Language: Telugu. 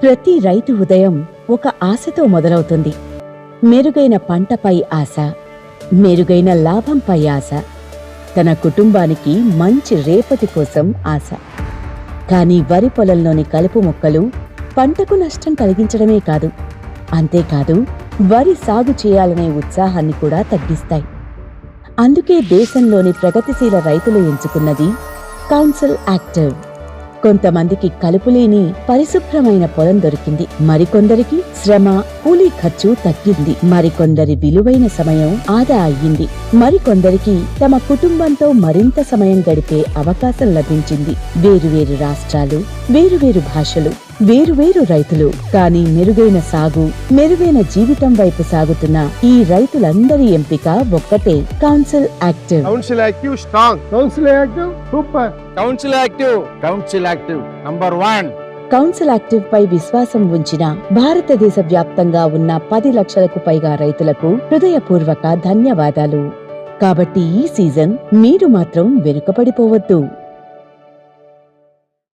ప్రతి రైతు ఉదయం ఒక ఆశతో మొదలవుతుంది. మెరుగైన పంటపై ఆశ, మెరుగైన లాభంపై ఆశ, తన కుటుంబానికి మంచి రేపటి కోసం ఆశ. కానీ వరి పొలంలోని కలుపు మొక్కలు పంటకు నష్టం కలిగించడమే కాదు, అంతేకాదు వరి సాగు చేయాలనే ఉత్సాహాన్ని కూడా తగ్గిస్తాయి. అందుకే దేశంలోని ప్రగతిశీల రైతులు ఎంచుకున్నది కౌన్సిల్ యాక్టివ్. కొంతమందికి కలుపులేని పరిశుభ్రమైన పొలం దొరికింది, మరికొందరికి శ్రమ కూలీ ఖర్చు తగ్గింది, మరికొందరి విలువైన సమయం ఆదా అయ్యింది, మరికొందరికి తమ కుటుంబంతో మరింత సమయం గడిపే అవకాశం లభించింది. వేరువేరు రాష్ట్రాలు, వేరువేరు భాషలు, వేరువేరు రైతులు, కానీ మెరుగైన సాగు, మెరుగైన జీవితం వైపు సాగుతున్న ఈ రైతులందరి ఎంపిక ఒక్కటే, council active. Council active strong, council active super, council active number 1. Council active పై విశ్వాసం ఉంచిన భారతదేశ వ్యాప్తంగా ఉన్న 10 లక్షలకు పైగా రైతులకు హృదయపూర్వక ధన్యవాదాలు. కాబట్టి ఈ సీజన్ మీరు మాత్రం వెనుకపడిపోవద్దు.